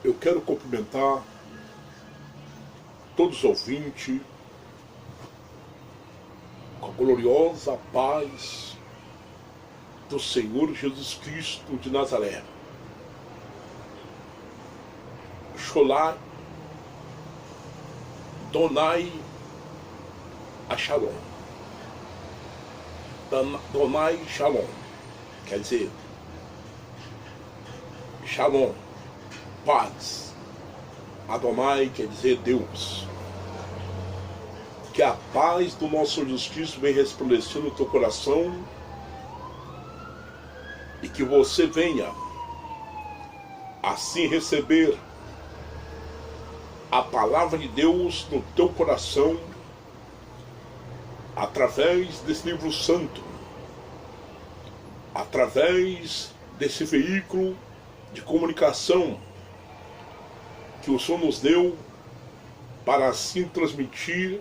Eu quero cumprimentar todos os ouvintes com a gloriosa paz do Senhor Jesus Cristo de Nazaré. Sholai Donai a Shalom. Donai Shalom. Quer dizer, Shalom, paz. Adonai quer dizer Deus. Que a paz do nosso Jesus Cristo venha resplandecer no teu coração e que você venha assim receber a palavra de Deus no teu coração através desse livro santo, através desse veículo de comunicação que o Senhor nos deu para assim transmitir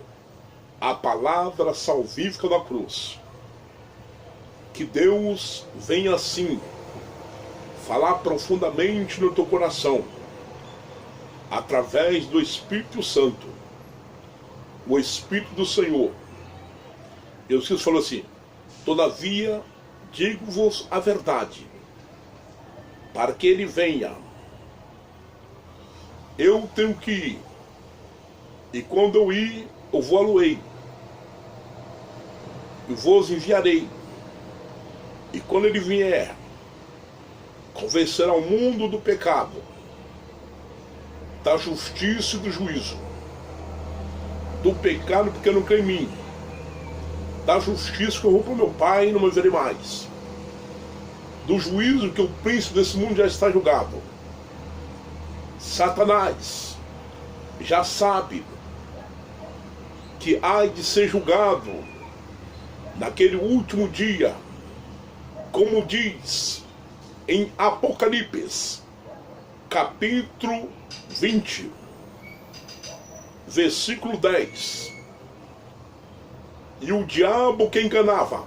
a palavra salvífica da cruz. Que Deus venha assim falar profundamente no teu coração através do Espírito Santo, o Espírito do Senhor. Jesus Cristo falou assim: todavia digo-vos a verdade, para que ele venha, eu tenho que ir, e quando eu ir, eu vou-lo-ei, e vos enviarei, e quando ele vier, convencerá o mundo do pecado, da justiça e do juízo. Do pecado porque não crê em mim, da justiça que eu vou para o meu Pai e não me verei mais, do juízo que o príncipe desse mundo já está julgado. Satanás já sabe que há de ser julgado naquele último dia, como diz em Apocalipse, capítulo 20, versículo 10. E o diabo que enganava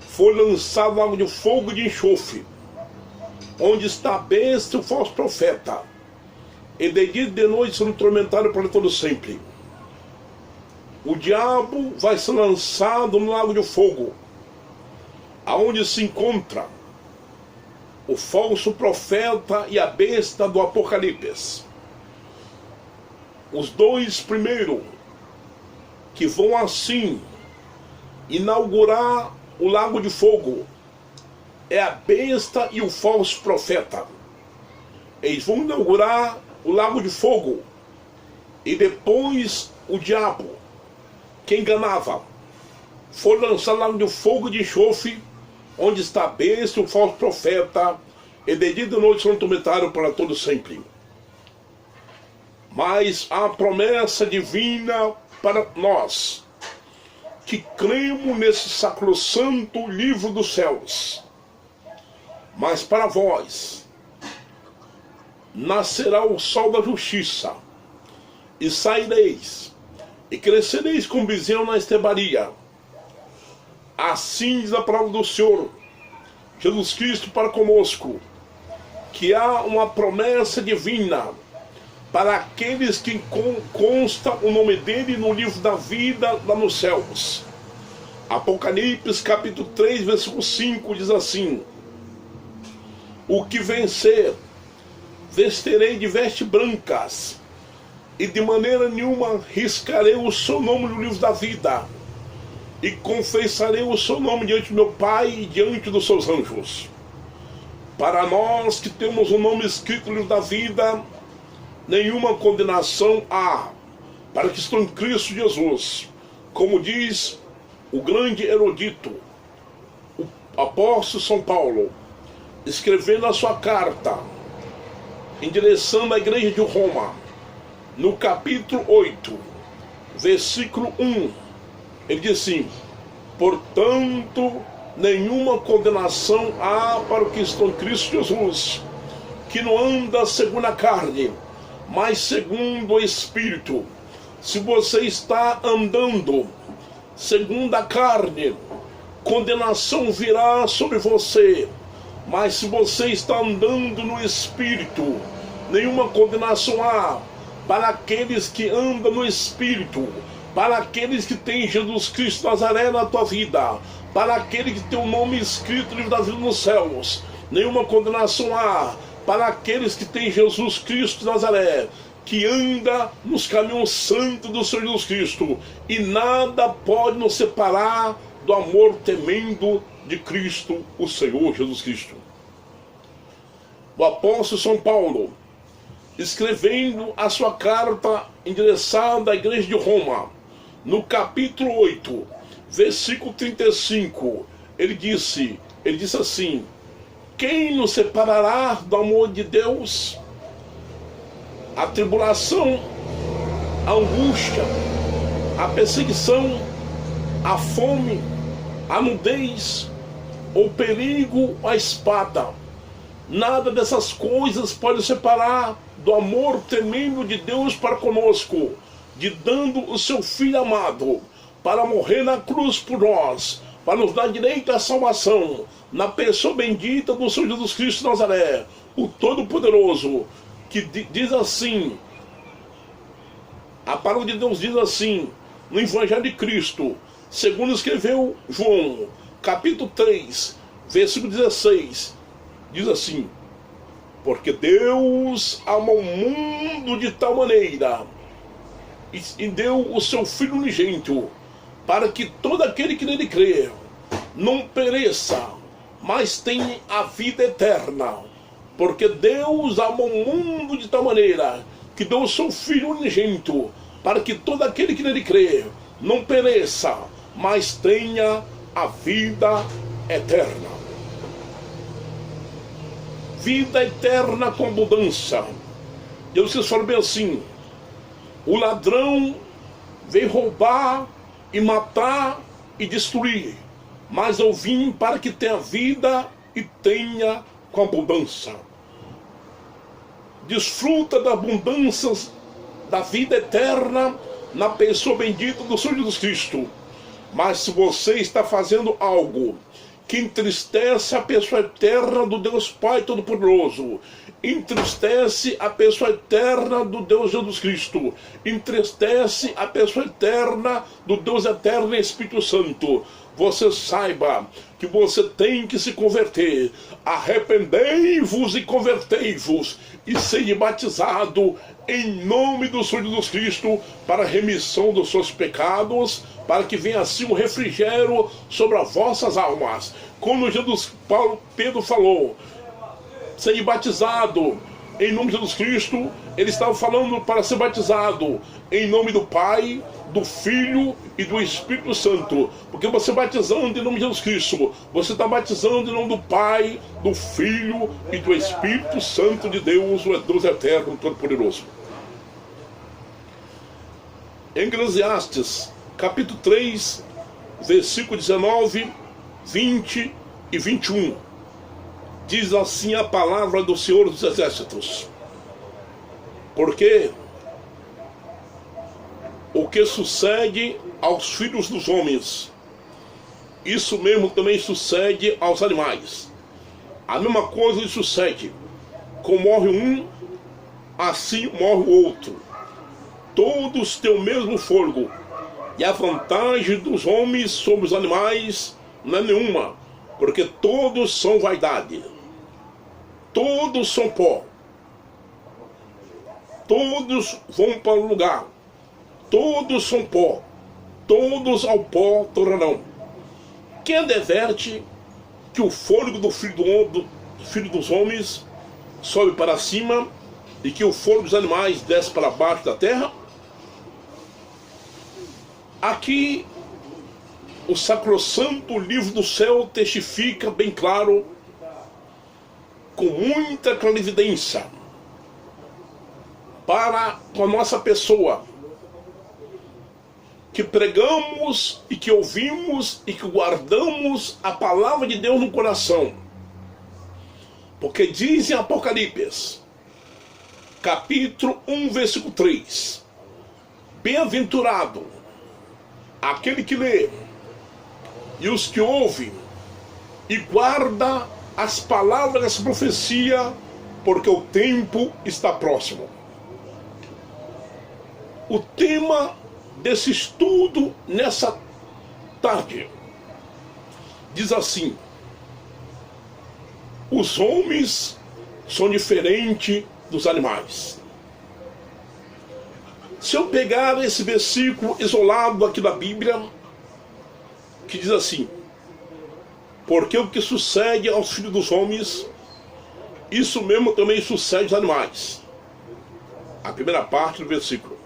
foi lançado no lago de fogo e de enxofre, onde está a besta e o falso profeta, e de dia e de noite serão tormentados para todo sempre. O diabo vai ser lançado no lago de fogo, aonde se encontra o falso profeta e a besta do Apocalipse. Os dois primeiros que vão assim inaugurar o lago de fogo é a besta e o falso profeta. Eles vão inaugurar o lago de fogo, e depois o diabo que enganava foi lançado no lago de fogo e de enxofre, onde está a besta e o falso profeta, e de dia e de noite serão tormentados para todo sempre. Mas a promessa divina para nós que cremos nesse sacrossanto livro dos céus: mas para vós nascerá o sol da justiça, e saireis e crescereis como bezerro na estrebaria. Assim diz a palavra do Senhor Jesus Cristo para conosco, que há uma promessa divina para aqueles que consta o nome dele no livro da vida lá nos céus. Apocalipse capítulo 3, versículo 5 diz assim: o que vencer, vestirei de vestes brancas, e de maneira nenhuma riscarei o seu nome no livro da vida, e confessarei o seu nome diante do meu Pai e diante dos seus anjos. Para nós que temos o nome escrito no livro da vida, nenhuma condenação há para que estão em Cristo Jesus, como diz o grande erudito, o apóstolo São Paulo, escrevendo a sua carta, endereçando a igreja de Roma, no capítulo 8, versículo 1, ele diz assim: portanto, nenhuma condenação há para os que estão em Cristo Jesus, que não anda segundo a carne, mas segundo o Espírito. Se você está andando segundo a carne, condenação virá sobre você. Mas se você está andando no Espírito, nenhuma condenação há para aqueles que andam no Espírito, para aqueles que têm Jesus Cristo de Nazaré na tua vida, para aquele que tem o nome escrito no livro da vida nos céus. Nenhuma condenação há para aqueles que têm Jesus Cristo de Nazaré, que anda nos caminhos santos do Senhor Jesus Cristo, e nada pode nos separar do amor tremendo de Cristo, o Senhor Jesus Cristo. O apóstolo São Paulo, escrevendo a sua carta endereçada à igreja de Roma, no capítulo 8, versículo 35, ele disse assim: quem nos separará do amor de Deus? A tribulação, a angústia, a perseguição, a fome, a nudez, o perigo, a espada. Nada dessas coisas pode separar do amor tremendo de Deus para conosco, de dando o seu Filho amado para morrer na cruz por nós, para nos dar direito à salvação, na pessoa bendita do Senhor Jesus Cristo de Nazaré, o Todo-Poderoso, que diz assim, a palavra de Deus diz assim, no Evangelho de Cristo, segundo escreveu João, capítulo 3, versículo 16, diz assim: porque Deus amou o mundo de tal maneira e deu o seu Filho unigênito, para que todo aquele que nele crê não pereça, mas tenha a vida eterna. Porque Deus amou o mundo de tal maneira que deu o seu Filho unigênito, para que todo aquele que nele crê não pereça, mas tenha a vida eterna. Vida eterna com abundância. Deus vocês falam bem assim: o ladrão veio roubar e matar e destruir, mas eu vim para que tenha vida e tenha com abundância. Desfruta da abundância da vida eterna na pessoa bendita do Senhor Jesus Cristo. Mas se você está fazendo algo que entristece a pessoa eterna do Deus Pai Todo-Poderoso, entristece a pessoa eterna do Deus Jesus Cristo, entristece a pessoa eterna do Deus Eterno e Espírito Santo, você saiba que você tem que se converter. Arrependei-vos e convertei-vos e sede batizado em nome do Senhor Jesus Cristo para a remissão dos seus pecados, para que venha assim um refrigério sobre as vossas almas. Como Pedro falou, sede batizado em nome de Jesus Cristo, ele estava falando para ser batizado em nome do Pai, do Filho e do Espírito Santo. Porque você batizando em nome de Jesus Cristo, você está batizando em nome do Pai, do Filho e do Espírito Santo de Deus, o Deus Eterno, Todo-Poderoso. Eclesiastes, capítulo 3, versículo 19, 20 e 21. Diz assim a palavra do Senhor dos Exércitos: porque o que sucede aos filhos dos homens, isso mesmo também sucede aos animais. A mesma coisa lhe sucede. Como morre um, assim morre o outro. Todos têm o mesmo fôlego, e a vantagem dos homens sobre os animais não é nenhuma, porque todos são vaidade. Todos são pó. Todos vão para o lugar. Todos são pó. Todos ao pó tornarão. Quem adverte que o fôlego do filho dos homens sobe para cima e que o fôlego dos animais desce para baixo da terra? Aqui o sacrossanto livro do céu testifica bem claro, com muita clarividência, para a nossa pessoa, que pregamos e que ouvimos e que guardamos a palavra de Deus no coração. Porque diz em Apocalipse, capítulo 1, versículo 3, bem-aventurado aquele que lê e os que ouvem e guarda as palavras dessa profecia porque o tempo está próximo. O tema desse estudo nessa tarde diz assim: os homens são diferentes dos animais. Se eu pegar esse versículo isolado aqui da Bíblia, que diz assim: porque o que sucede aos filhos dos homens, isso mesmo também sucede aos animais. A primeira parte do versículo.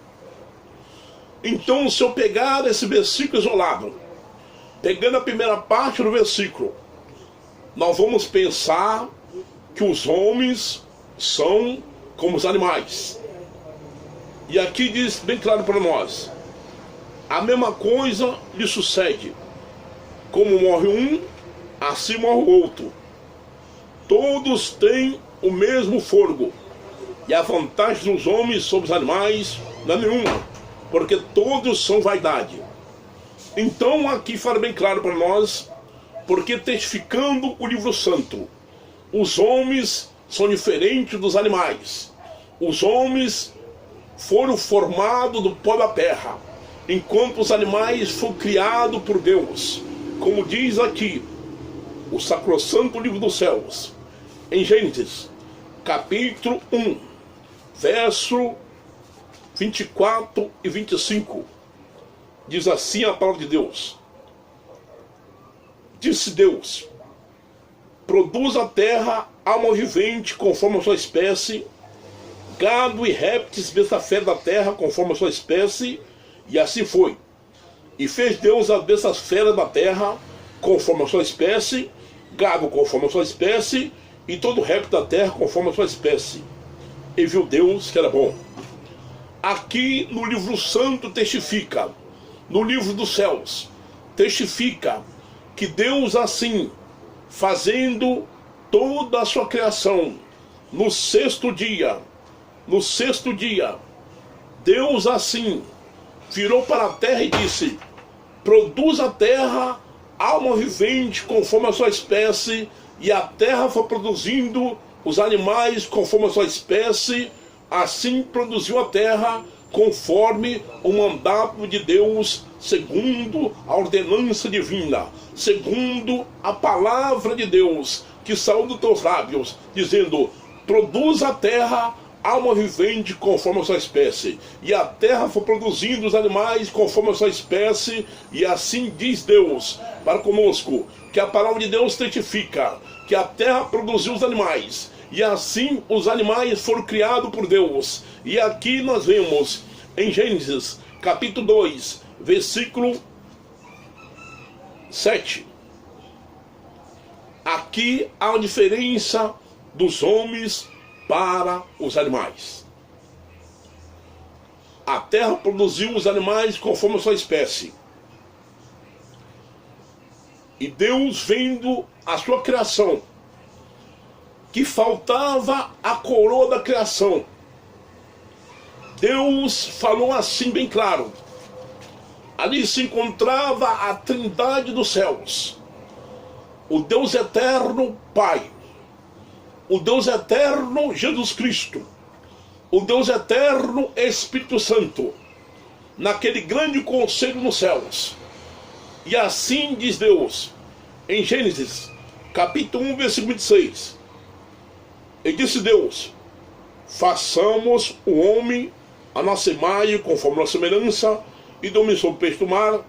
Então, se eu pegar esse versículo isolado, pegando a primeira parte do versículo, nós vamos pensar que os homens são como os animais. E aqui diz bem claro para nós: a mesma coisa lhe sucede. Como morre um, assim morre o outro. Todos têm o mesmo fôlego. E a vantagem dos homens sobre os animais não é nenhuma, porque todos são vaidade. Então aqui fala bem claro para nós, porque testificando o livro santo, os homens são diferentes dos animais. Os homens foram formados do pó da terra, enquanto os animais foram criados por Deus. Como diz aqui o sacrossanto livro dos céus, em Gênesis, capítulo 1, verso 24 e 25, diz assim a palavra de Deus: disse Deus: produz a terra alma vivente conforme a sua espécie, gado e répteis besta fera da terra conforme a sua espécie, e assim foi. E fez Deus as bestas feras da terra conforme a sua espécie, gado conforme a sua espécie, e todo réptil da terra conforme a sua espécie. E viu Deus que era bom. Aqui no livro santo testifica, no livro dos céus, testifica que Deus assim, fazendo toda a sua criação, no sexto dia, Deus assim virou para a terra e disse: produz a terra alma vivente conforme a sua espécie, e a terra foi produzindo os animais conforme a sua espécie. Assim produziu a terra conforme o mandato de Deus, segundo a ordenança divina, segundo a palavra de Deus que saiu dos teus lábios, dizendo: produz a terra alma vivente conforme a sua espécie. E a terra foi produzindo os animais conforme a sua espécie. E assim diz Deus para conosco, que a palavra de Deus testifica que a terra produziu os animais, e assim os animais foram criados por Deus. E aqui nós vemos em Gênesis capítulo 2, versículo 7. Aqui há a diferença dos homens para os animais. A terra produziu os animais conforme a sua espécie. E Deus, vendo a sua criação, que faltava a coroa da criação, Deus falou assim bem claro. Ali se encontrava a Trindade dos céus, o Deus eterno Pai, o Deus eterno Jesus Cristo, o Deus eterno Espírito Santo, naquele grande conselho nos céus. E assim diz Deus em Gênesis capítulo 1, versículo 26. E disse Deus: façamos o homem a nossa imagem, conforme a nossa semelhança, e domine sobre o peixe do mar,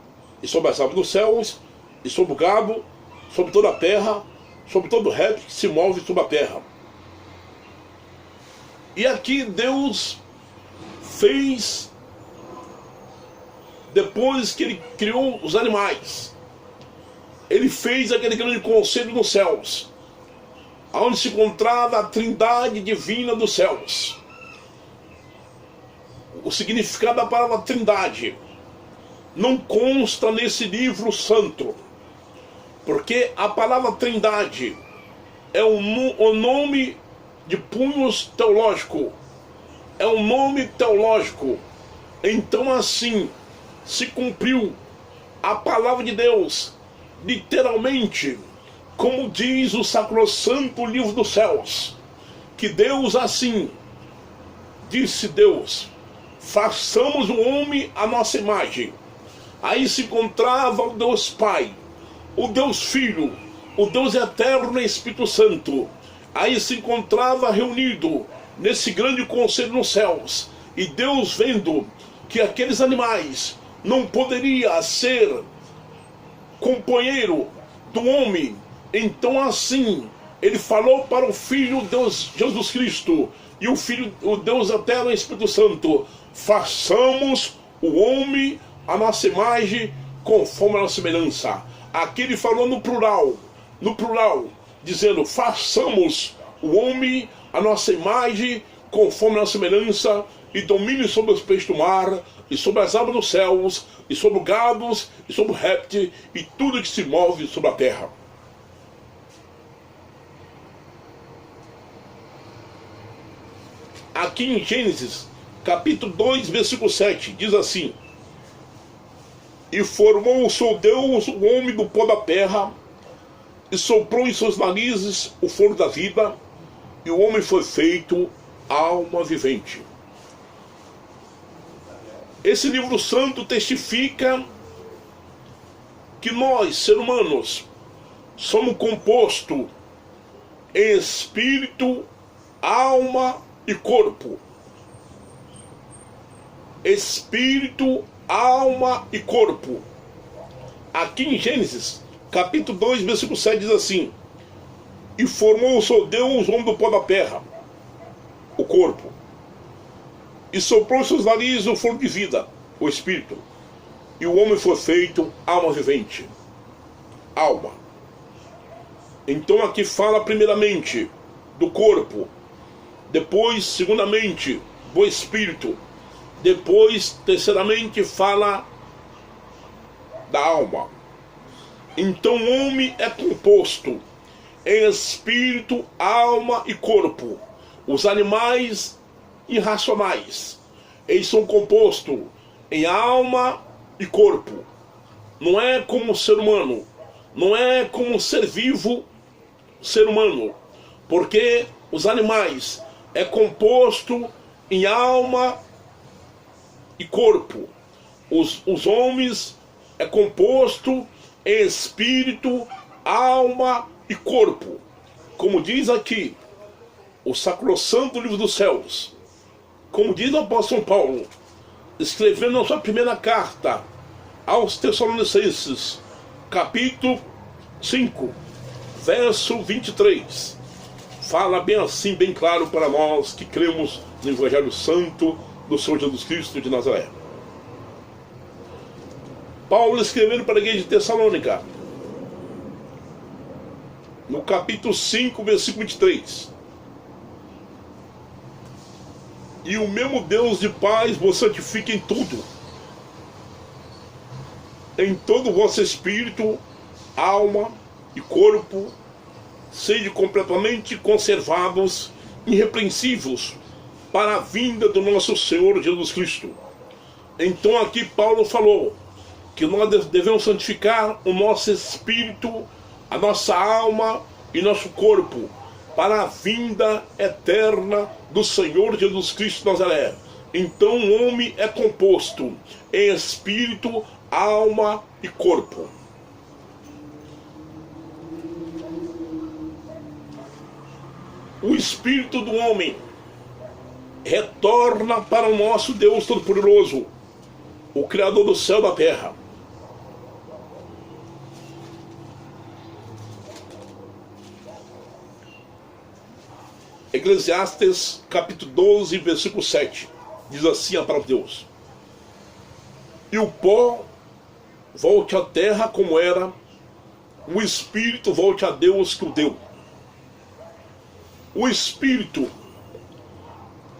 e sobre as aves dos céus, e sobre o gado, sobre toda a terra, sobre todo réptil que se move sobre a terra. E aqui Deus fez, depois que Ele criou os animais, Ele fez aquele grande conselho nos céus, onde se encontrava a Trindade divina dos céus. O significado da palavra Trindade não consta nesse livro santo, porque a palavra Trindade é o nome de punhos teológico, é um nome teológico. Então assim se cumpriu a palavra de Deus, literalmente, como diz o sacrossanto livro dos céus, que Deus assim, disse Deus, façamos o homem à nossa imagem. Aí se encontrava o Deus Pai, o Deus Filho, o Deus Eterno e Espírito Santo. Aí se encontrava reunido nesse grande conselho nos céus. E Deus, vendo que aqueles animais não poderia ser companheiro do homem, então assim ele falou para o Filho Deus Jesus Cristo e o Filho, o Deus Eterno e Espírito Santo, façamos o homem a nossa imagem conforme a nossa semelhança. Aqui ele falou no plural, dizendo, façamos o homem a nossa imagem conforme a nossa semelhança, e domine sobre os peixes do mar, e sobre as aves dos céus, e sobre os gados, e sobre o réptil, e tudo que se move sobre a terra. Aqui em Gênesis, capítulo 2, versículo 7, diz assim: e formou o seu Deus o homem do pó da terra, e soprou em seus narizes o fôlego da vida, e o homem foi feito alma vivente. Esse livro santo testifica que nós, seres humanos, somos compostos em espírito, alma e corpo. Espírito, alma e corpo. Aqui em Gênesis, capítulo 2, versículo 7 diz assim: e formou o seu Deus o homem do pó da terra, o corpo, e soprou em seus narizes o fôlego de vida, o espírito, e o homem foi feito alma vivente. Alma. Então aqui fala primeiramente do corpo, depois segundamente do espírito, depois terceiramente fala da alma. Então o homem é composto em espírito, alma e corpo. Os animais irracionais, eles são compostos em alma e corpo. Não é como o ser humano, não é como um ser vivo, ser humano, porque os animais é composto em alma e corpo. Os homens é composto em espírito, alma e corpo. Como diz aqui o sacrossanto livro dos céus, como diz o apóstolo Paulo, escrevendo na sua primeira carta aos Tessalonicenses, capítulo 5, verso 23, fala bem assim, bem claro para nós que cremos no Evangelho Santo do Senhor Jesus Cristo de Nazaré. Paulo escrevendo para a igreja de Tessalônica, no capítulo 5, versículo 23: e o mesmo Deus de paz vos santifique em tudo, em todo o vosso espírito, alma e corpo, sejam completamente conservados, irrepreensíveis, para a vinda do nosso Senhor Jesus Cristo. Então aqui Paulo falou que nós devemos santificar o nosso espírito, a nossa alma e nosso corpo, para a vinda eterna do Senhor Jesus Cristo de Nazaré. Então o homem é composto em espírito, alma e corpo. O espírito do homem retorna para o nosso Deus Todo-Poderoso, o Criador do céu e da terra. Eclesiastes capítulo 12, versículo 7, diz assim a palavra de Deus: e o pó volte à terra como era, o espírito volte a Deus que o deu. O espírito,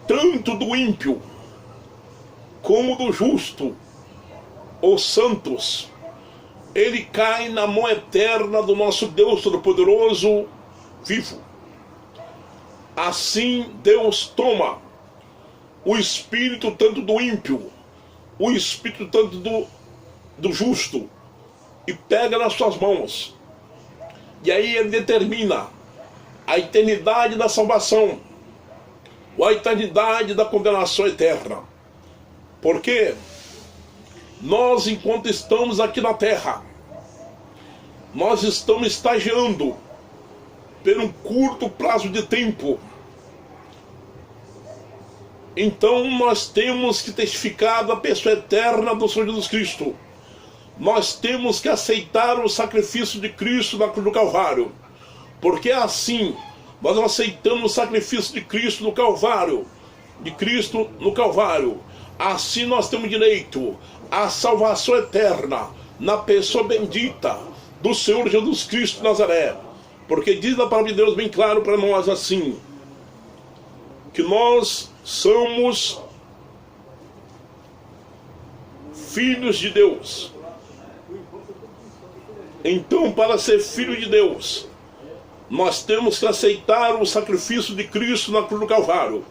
tanto do ímpio como do justo, os santos, ele cai na mão eterna do nosso Deus Todo-Poderoso vivo. Assim Deus toma o espírito tanto do ímpio, o espírito tanto do justo, e pega nas suas mãos. E aí ele determina a eternidade da salvação, ou a eternidade da condenação eterna. Porque nós, enquanto estamos aqui na terra, nós estamos estagiando por um curto prazo de tempo. Então nós temos que testificar da pessoa eterna do Senhor Jesus Cristo. Nós temos que aceitar o sacrifício de Cristo na cruz do Calvário. Porque assim, nós aceitamos o sacrifício de Cristo no Calvário. Assim nós temos direito à salvação eterna na pessoa bendita do Senhor Jesus Cristo de Nazaré. Porque diz a palavra de Deus bem claro para nós assim, que nós somos filhos de Deus. Então, para ser filho de Deus, nós temos que aceitar o sacrifício de Cristo na cruz do Calvário.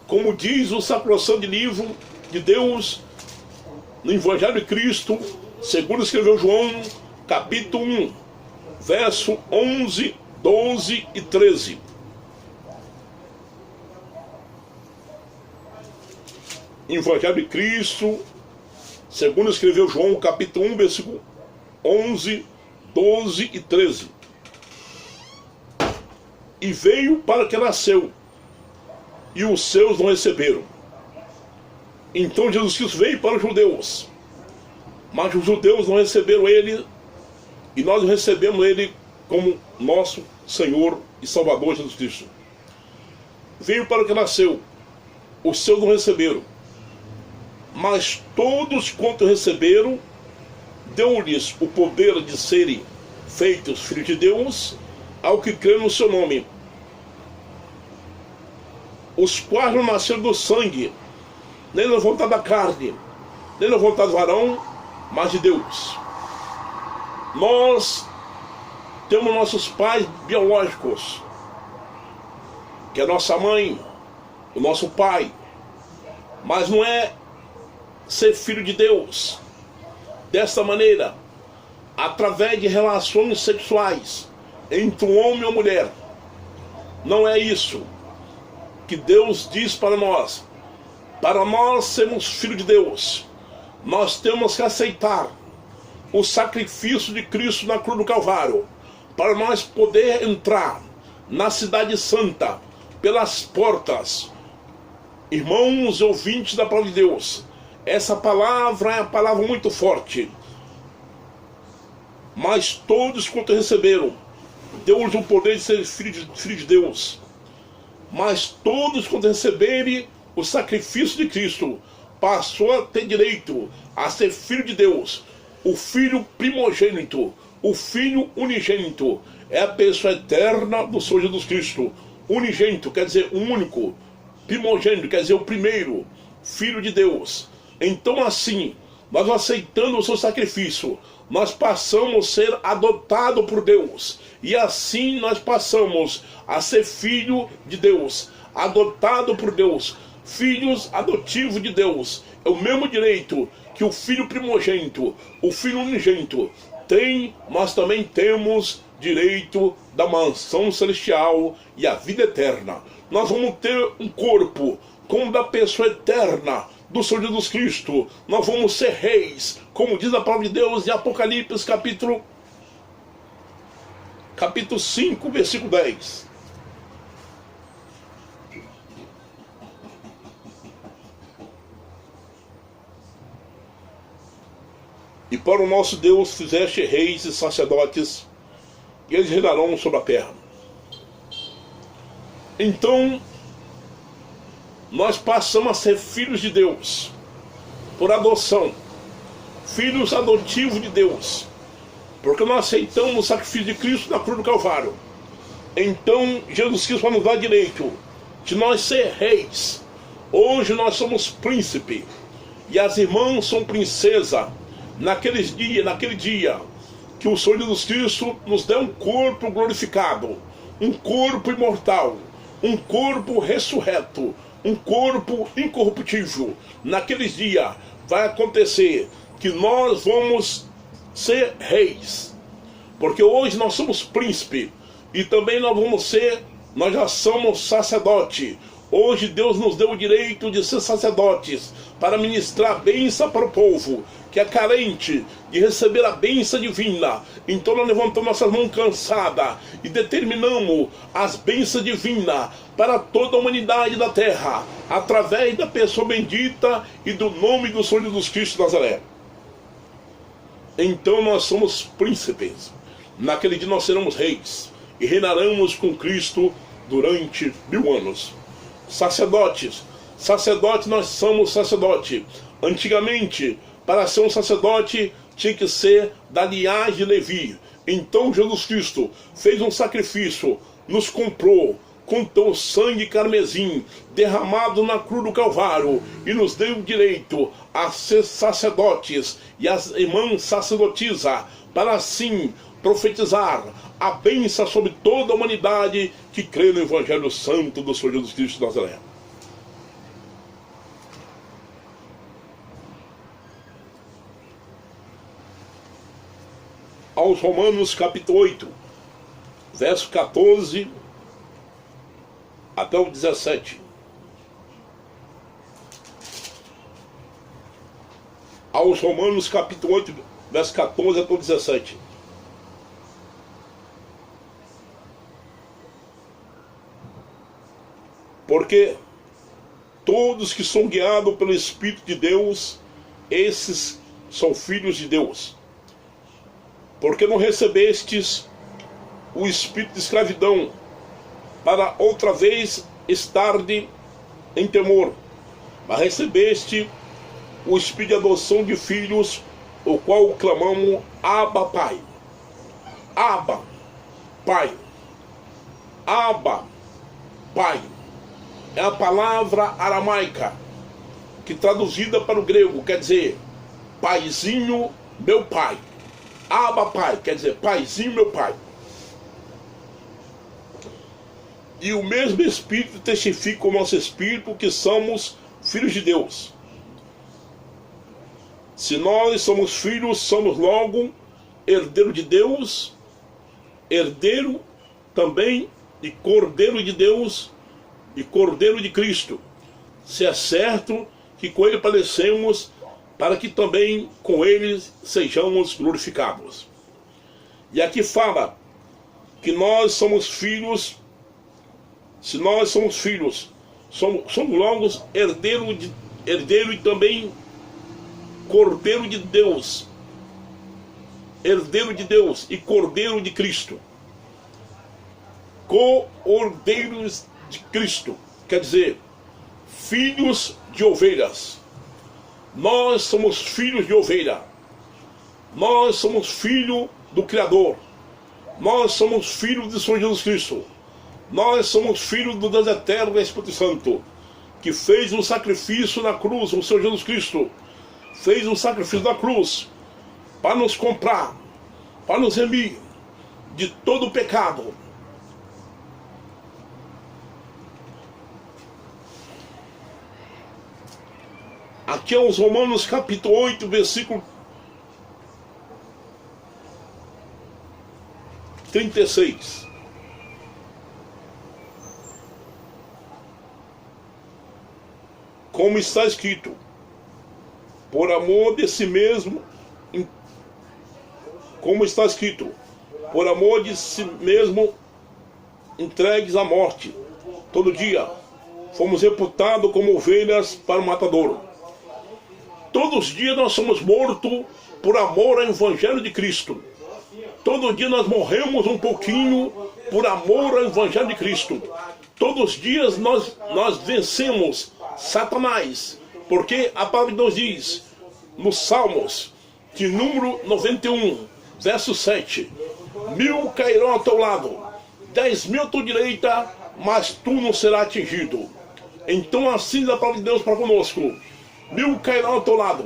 Como diz o sacrosanto livro de Deus, no Evangelho de Cristo, segundo escreveu João, capítulo 1, verso 11, 12 e 13. Evangelho de Cristo, segundo escreveu João, capítulo 1, versículo 11, 12 e 13. E veio para que nasceu, e os seus não receberam. Então Jesus Cristo veio para os judeus, mas os judeus não receberam ele, e nós recebemos ele como nosso Senhor e Salvador Jesus Cristo. Veio para que nasceu, os seus não receberam, mas todos quanto receberam, deu-lhes o poder de serem feitos filhos de Deus, ao que crê no seu nome, os quais não nasceram do sangue, nem da vontade da carne, nem da vontade do varão, mas de Deus. Nós temos nossos pais biológicos, que é a nossa mãe, o nosso pai, mas não é ser filho de Deus dessa maneira, através de relações sexuais entre um homem e uma mulher. Não é isso que Deus diz para nós. Para nós sermos filhos de Deus, nós temos que aceitar o sacrifício de Cristo na cruz do Calvário, para nós poder entrar na cidade santa pelas portas. Irmãos e ouvintes da palavra de Deus, essa palavra é uma palavra muito forte. Mas todos quanto receberam, deu-lhes o poder de ser filhos de Deus. Mas todos quanto receberem o sacrifício de Cristo, passou a ter direito a ser filho de Deus. O filho primogênito, o filho unigênito, é a pessoa eterna do Senhor Jesus Cristo. Unigênito quer dizer o único, primogênito quer dizer o primeiro, filho de Deus. Então assim, nós aceitando o seu sacrifício, nós passamos a ser adotados por Deus. E assim nós passamos a ser filho de Deus, adotado por Deus, filhos adotivos de Deus. É o mesmo direito que o filho primogênito, o filho unigênito tem, nós também temos direito da mansão celestial e a vida eterna. Nós vamos ter um corpo como da pessoa eterna do Senhor Jesus Cristo. Nós vamos ser reis, como diz a palavra de Deus em Apocalipse capítulo 5, versículo 10. E para o nosso Deus fizeste reis e sacerdotes, e eles reinarão sobre a terra. Então, nós passamos a ser filhos de Deus, por adoção, filhos adotivos de Deus, porque nós aceitamos o sacrifício de Cristo na cruz do Calvário. Então, Jesus Cristo vai nos dar direito de nós ser reis. Hoje nós somos príncipe, e as irmãs são princesa. Naquele dia que o Senhor Jesus Cristo nos dê um corpo glorificado, um corpo imortal, um corpo ressurreto, um corpo incorruptível. Naquele dia vai acontecer que nós vamos ser reis, porque hoje nós somos príncipe, e também nós já somos sacerdote. Hoje Deus nos deu o direito de ser sacerdotes para ministrar a bênção para o povo que é carente de receber a bênção divina. Então nós levantamos nossas mãos cansadas e determinamos as bênçãos divinas para toda a humanidade da terra, através da pessoa bendita e do nome do Senhor Jesus Cristo de Nazaré. Então nós somos príncipes. Naquele dia nós seremos reis e reinaremos com Cristo durante 1000 anos. Sacerdotes, nós somos sacerdote. Antigamente, para ser um sacerdote, tinha que ser da linhagem de Levi. Então Jesus Cristo fez um sacrifício, nos comprou com teu sangue carmesim, derramado na cruz do Calvário, e nos deu o direito a ser sacerdotes e as irmãs sacerdotisas, para assim profetizar a bênção sobre toda a humanidade que crê no Evangelho Santo do Senhor Jesus Cristo de Nazaré. Aos Romanos capítulo 8, verso 14 até o 17. Aos Romanos capítulo 8, verso 14 até o 17. Porque todos que são guiados pelo Espírito de Deus, esses são filhos de Deus. Porque não recebestes o espírito de escravidão, para outra vez estar em temor, mas recebeste o espírito de adoção de filhos, o qual clamamos Abba, Pai. Abba, Pai. Abba, Pai. É a palavra aramaica, que traduzida para o grego quer dizer Paizinho, meu Pai. Abba, Pai, quer dizer Paizinho, meu Pai. E o mesmo Espírito testifica com o nosso Espírito que somos filhos de Deus. Se nós somos filhos, somos logo herdeiro de Deus, herdeiro também e cordeiro de Deus e cordeiro de Cristo. Se é certo que com ele padecemos, para que também com ele sejamos glorificados. E aqui fala que nós somos filhos. Se nós somos filhos, somos logo herdeiro e também cordeiro de Deus, herdeiro de Deus e cordeiro de Cristo, co-herdeiros de Cristo, quer dizer, filhos de ovelhas. Nós somos filhos de ovelha, nós somos filhos do Criador, nós somos filhos do Senhor Jesus Cristo. Nós somos filhos do Deus eterno e Espírito Santo, que fez um sacrifício na cruz. O Senhor Jesus Cristo fez um sacrifício na cruz para nos comprar, para nos remir de todo o pecado. Aqui é os Romanos capítulo 8, versículo 36. Como está escrito, por amor de si mesmo, como está escrito, por amor de si mesmo, entregues à morte. Todo dia fomos reputados como ovelhas para o matadouro. Todos os dias nós somos mortos por amor ao Evangelho de Cristo. Todo dia nós morremos um pouquinho por amor ao Evangelho de Cristo. Todos os dias nós vencemos Satanás, porque a palavra de Deus diz nos Salmos, de número 91, verso 7: 1000 cairão ao teu lado, 10.000 à tua direita, mas tu não serás atingido. Então assim diz a palavra de Deus para conosco: 1000 cairão ao teu lado,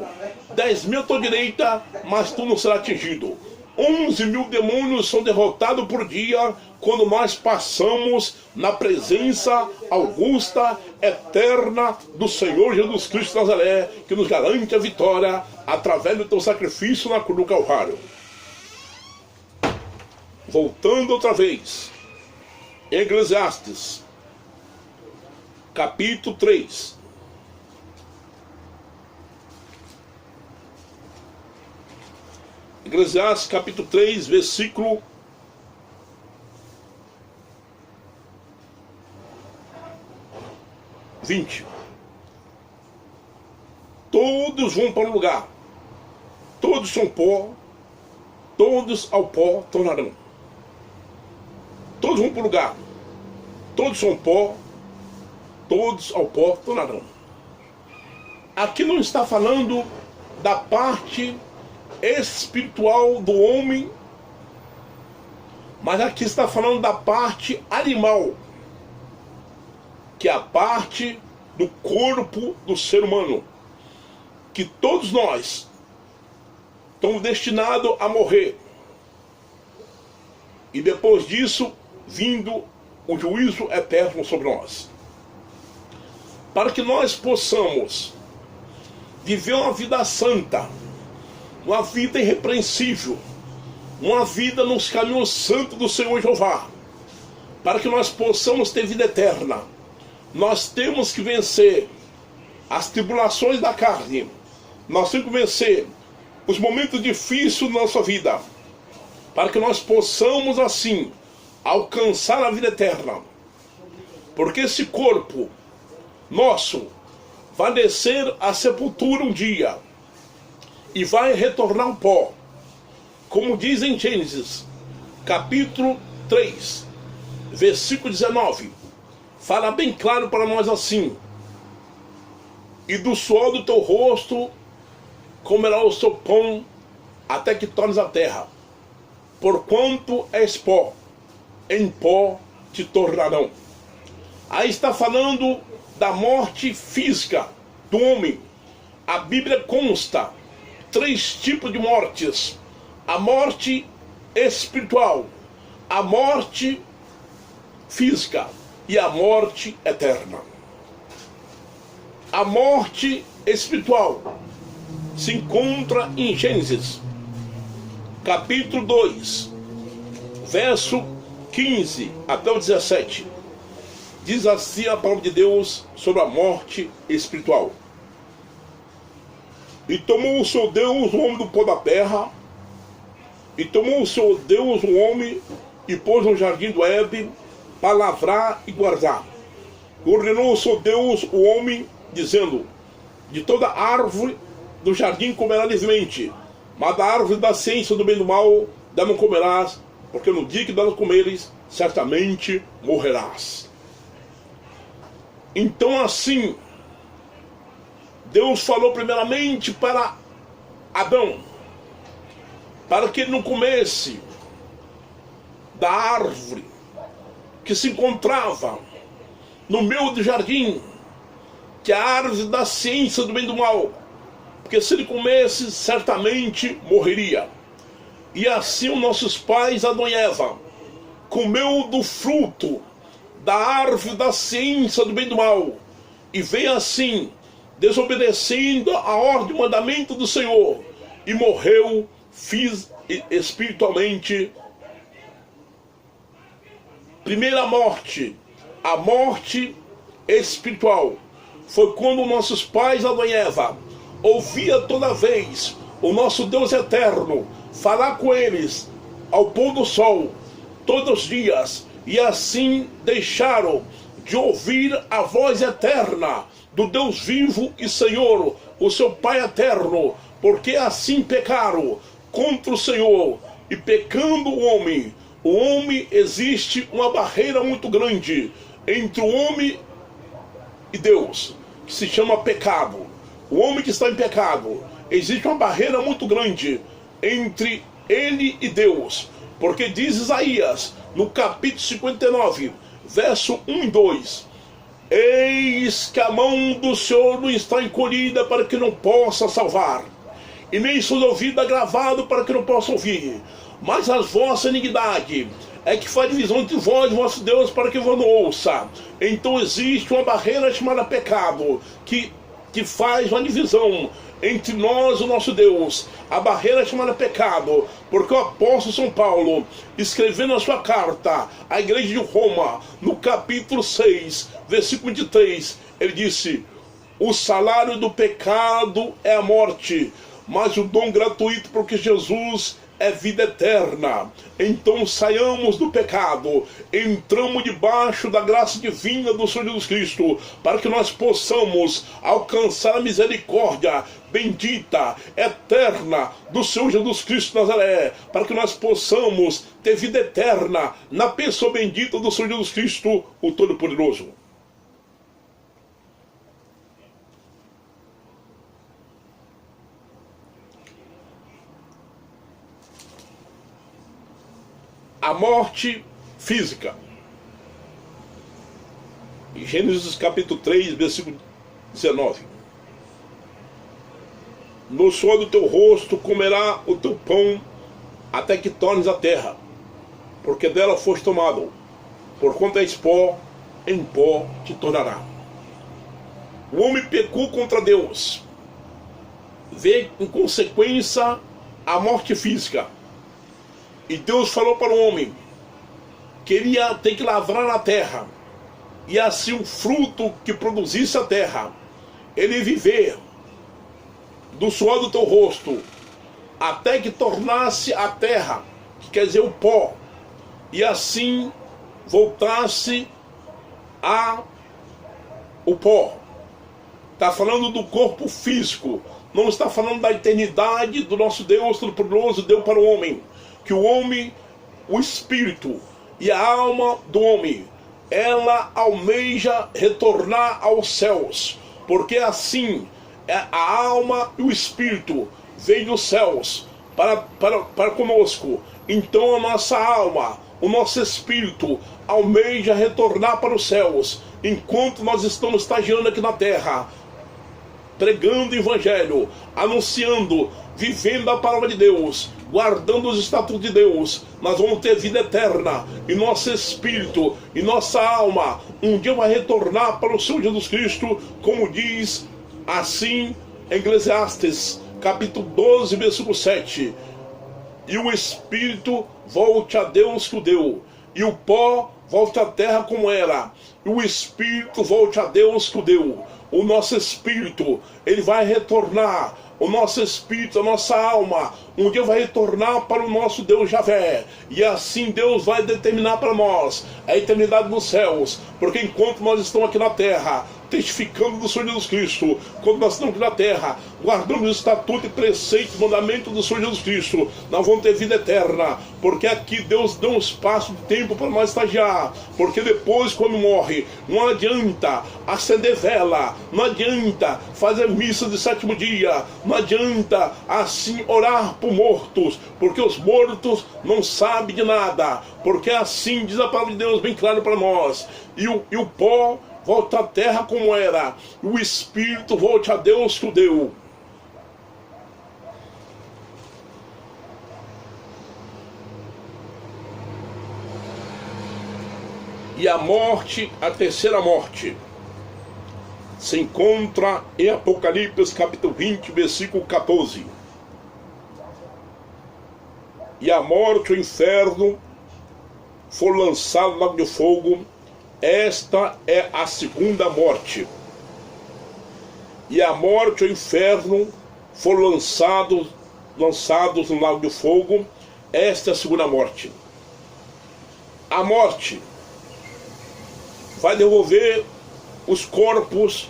10.000 à tua direita, mas tu não serás atingido. 11.000 demônios são derrotados por dia quando nós passamos na presença augusta, eterna do Senhor Jesus Cristo de Nazaré, que nos garante a vitória através do teu sacrifício na cruz do Calvário. Voltando outra vez, Eclesiastes, capítulo 3. Eclesiastes capítulo 3, versículo 20. Todos vão para um lugar, todos são pó, todos ao pó tornarão. Todos vão para um lugar, todos são pó, todos ao pó tornarão. Aqui não está falando da parte espiritual do homem, mas aqui está falando da parte animal, que é a parte do corpo do ser humano, que todos nós estamos destinados a morrer, e depois disso vindo o juízo eterno sobre nós. Para que nós possamos viver uma vida santa, uma vida irrepreensível, uma vida nos caminhos santos do Senhor Jeová, para que nós possamos ter vida eterna, nós temos que vencer as tribulações da carne, nós temos que vencer os momentos difíceis da nossa vida, para que nós possamos assim alcançar a vida eterna. Porque esse corpo nosso vai descer à sepultura um dia e vai retornar ao pó, como diz em Gênesis capítulo 3, versículo 19, fala bem claro para nós assim: e do suor do teu rosto comerá o seu pão até que tornes a terra, porquanto és pó, em pó te tornarão. Aí está falando da morte física do homem. A Bíblia consta 3 tipos de mortes: a morte espiritual, a morte física e a morte eterna. A morte espiritual se encontra em Gênesis capítulo 2, verso 15 até o 17. Diz assim a palavra de Deus sobre a morte espiritual: e tomou o seu Deus o homem do pó da terra, e tomou o seu Deus o homem e pôs no jardim do Éden para lavrar e guardar. Ordenou o seu Deus o homem, dizendo: de toda árvore do jardim comerás livremente, mas da árvore da ciência do bem e do mal não comerás, porque no dia que dela comeres, certamente morrerás. Então assim, Deus falou primeiramente para Adão, para que ele não comesse da árvore que se encontrava no meio do jardim, que é a árvore da ciência do bem e do mal, porque se ele comesse, certamente morreria. E assim os nossos pais, Adão e Eva, comeu do fruto da árvore da ciência do bem e do mal, e veio assim, desobedecendo a ordem e mandamento do Senhor, e morreu espiritualmente. Primeira morte, a morte espiritual, foi quando nossos pais, Adão e Eva, ouvia toda vez o nosso Deus eterno falar com eles ao pôr do sol, todos os dias, e assim deixaram de ouvir a voz eterna do Deus vivo e Senhor, o seu Pai eterno, porque assim pecaram contra o Senhor. E pecando o homem, existe uma barreira muito grande entre o homem e Deus, que se chama pecado. O homem que está em pecado, existe uma barreira muito grande entre ele e Deus, porque diz Isaías no capítulo 59, verso 1 e 2: eis que a mão do Senhor não está encolhida para que não possa salvar, e nem seus ouvidos agravados para que não possa ouvir, mas as vossas iniquidades é que faz divisão entre vós e vosso Deus, para que vós não ouça. Então existe uma barreira chamada pecado, que que faz uma divisão entre nós e o nosso Deus, a barreira chamada pecado, porque o apóstolo São Paulo, escrevendo a sua carta à igreja de Roma, no capítulo 6, versículo 23, ele disse: o salário do pecado é a morte, mas o dom gratuito porque Jesus é vida eterna. Então saiamos do pecado, entramos debaixo da graça divina do Senhor Jesus Cristo, para que nós possamos alcançar a misericórdia bendita, eterna do Senhor Jesus Cristo de Nazaré, para que nós possamos ter vida eterna na pessoa bendita do Senhor Jesus Cristo, o Todo-Poderoso. A morte física. Em Gênesis capítulo 3, versículo 19. No suor do teu rosto comerá o teu pão, até que tornes a terra, porque dela foste tomado. Porquanto és pó, em pó te tornará. O homem pecou contra Deus, vê em consequência a morte física. E Deus falou para o homem que ele ia ter que lavrar na terra, e assim o fruto que produzisse a terra, ele ia viver do suor do teu rosto, até que tornasse a terra, que quer dizer o pó, e assim voltasse a o pó. Está falando do corpo físico, não está falando da eternidade do nosso Deus Todo-Poderoso deu para o homem. Que o homem, o espírito e a alma do homem, ela almeja retornar aos céus, porque assim a alma e o espírito vêm dos céus para conosco. Então a nossa alma, o nosso espírito almeja retornar para os céus, enquanto nós estamos estagiando aqui na terra, pregando o evangelho, anunciando, vivendo a palavra de Deus, guardando os estatutos de Deus. Nós vamos ter vida eterna, e nosso espírito e nossa alma um dia vai retornar para o Senhor Jesus Cristo, como diz assim em Eclesiastes capítulo 12, versículo 7. E o espírito volte a Deus que o deu, e o pó volte à terra como era, e o espírito volte a Deus que o deu. O nosso espírito, ele vai retornar, o nosso espírito, a nossa alma, um dia vai retornar para o nosso Deus Javé, e assim Deus vai determinar para nós a eternidade nos céus, porque enquanto nós estamos aqui na terra, testificando do Senhor Jesus Cristo, quando nós estamos aqui na terra, guardando o estatuto e preceito e mandamento do Senhor Jesus Cristo, nós vamos ter vida eterna, porque aqui Deus dá um espaço de tempo para nós estagiar, porque depois, quando morre, não adianta acender vela, não adianta fazer missa de sétimo dia, não adianta assim orar por mortos, porque os mortos não sabem de nada, porque assim diz a palavra de Deus bem claro para nós, e o pó volta à terra como era, e o espírito volte a Deus que o deu. E a morte, a terceira morte, se encontra em Apocalipse capítulo 20, versículo 14. E a morte, o inferno, for lançado no lago de fogo. Esta é a segunda morte. E a morte e o inferno foram lançados no lago de fogo. Esta é a segunda morte. A morte vai devolver os corpos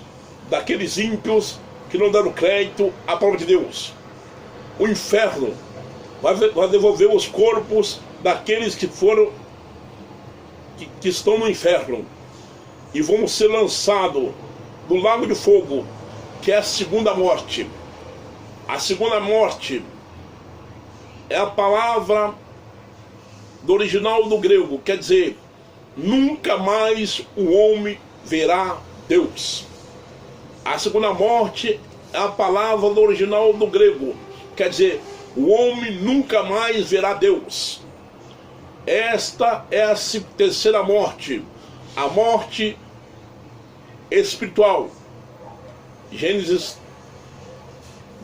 daqueles ímpios que não deram crédito à palavra de Deus. O inferno vai devolver os corpos daqueles que estão no inferno, e vão ser lançados no lago de fogo, que é a segunda morte. A segunda morte é a palavra do original do grego, quer dizer, nunca mais o homem verá Deus. A segunda morte é a palavra do original do grego, quer dizer, o homem nunca mais verá Deus. Esta é a terceira morte, a morte espiritual. Gênesis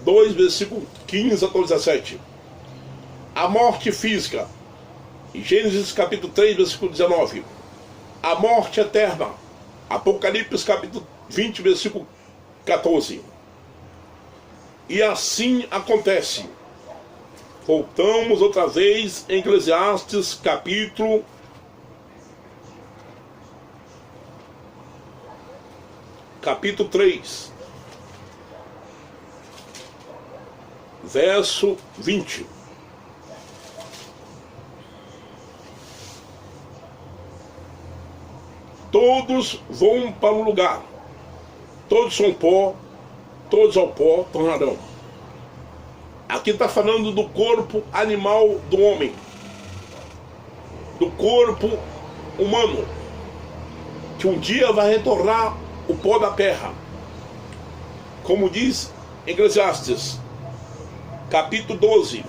2, versículo 15 até 17. A morte física, Gênesis capítulo 3, versículo 19. A morte eterna, Apocalipse capítulo 20, versículo 14. E assim acontece. Voltamos outra vez em Eclesiastes capítulo 3, verso 20. Todos vão para um lugar, todos são pó, todos ao pó tornarão. Aqui está falando do corpo animal do homem, do corpo humano, que um dia vai retornar o pó da terra. Como diz Eclesiastes, capítulo 12,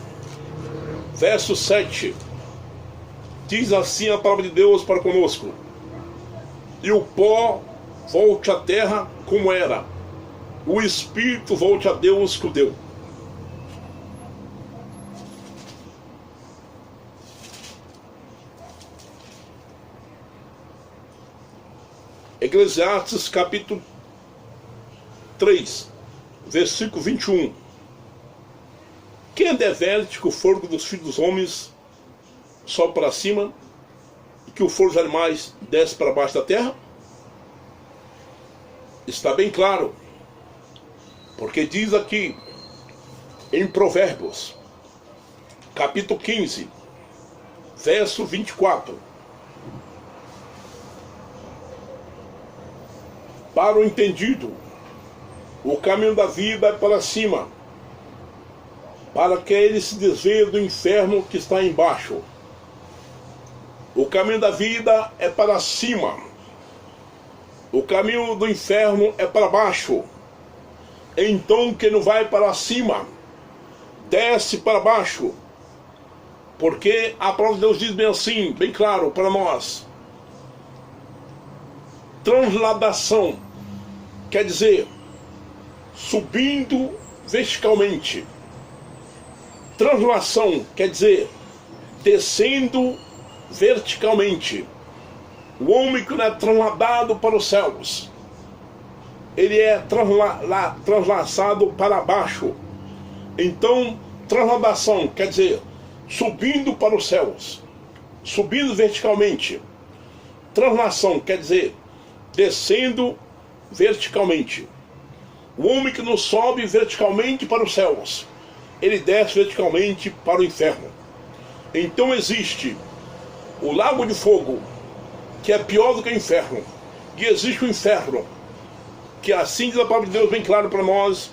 verso 7, diz assim a palavra de Deus para conosco: e o pó volte à terra como era, o espírito volte a Deus que o deu. Eclesiastes capítulo 3, versículo 21. Quem é deverte que o fogo dos filhos dos homens sobe para cima e que o fogo dos animais desce para baixo da terra? Está bem claro, porque diz aqui em Provérbios capítulo 15, verso 24: para o entendido, o caminho da vida é para cima, para que ele se desvie do inferno que está embaixo. O caminho da vida é para cima, o caminho do inferno é para baixo. Então quem não vai para cima, desce para baixo. Porque a palavra de Deus diz bem assim, bem claro para nós: transladação quer dizer subindo verticalmente. Translação quer dizer descendo verticalmente. O homem que não é transladado para os céus, ele é translaçado para baixo. Então, transladação quer dizer subindo para os céus, subindo verticalmente. Translação quer dizer descendo verticalmente. O homem que não sobe verticalmente para os céus, ele desce verticalmente para o inferno. Então existe o lago de fogo, que é pior do que o inferno, e existe o inferno, que assim diz a palavra de Deus bem claro para nós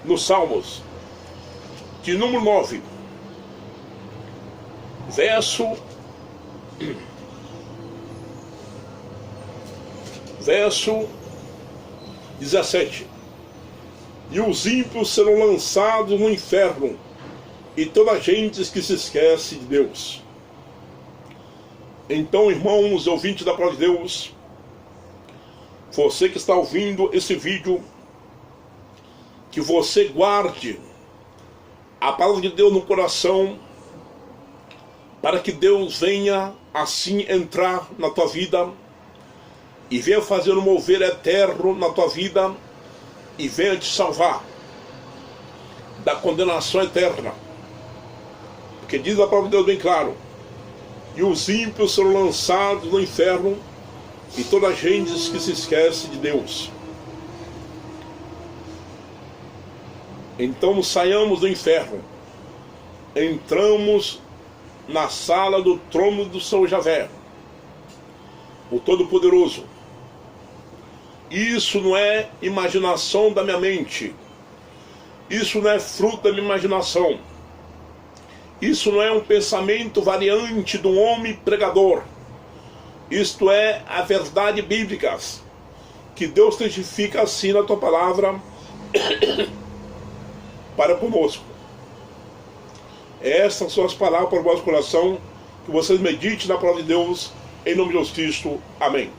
nos Salmos, de número 9, verso 17: e os ímpios serão lançados no inferno, e toda a gente que se esquece de Deus. Então, irmãos ouvintes da palavra de Deus, você que está ouvindo esse vídeo, que você guarde a palavra de Deus no coração, para que Deus venha assim entrar na tua vida e venha fazer um mover eterno na tua vida e venha te salvar da condenação eterna. Porque diz a palavra de Deus bem claro: e os ímpios serão lançados no inferno, e toda a gente que se esquece de Deus. Então saiamos do inferno, entramos na sala do trono do São Javé, o Todo-Poderoso. Isso não é imaginação da minha mente, isso não é fruto da minha imaginação, isso não é um pensamento variante do homem pregador. Isto é a verdade bíblica, que Deus testifica assim na tua palavra para conosco. Estas são as palavras para o vosso coração, que vocês meditem na palavra de Deus, em nome de Jesus Cristo. Amém.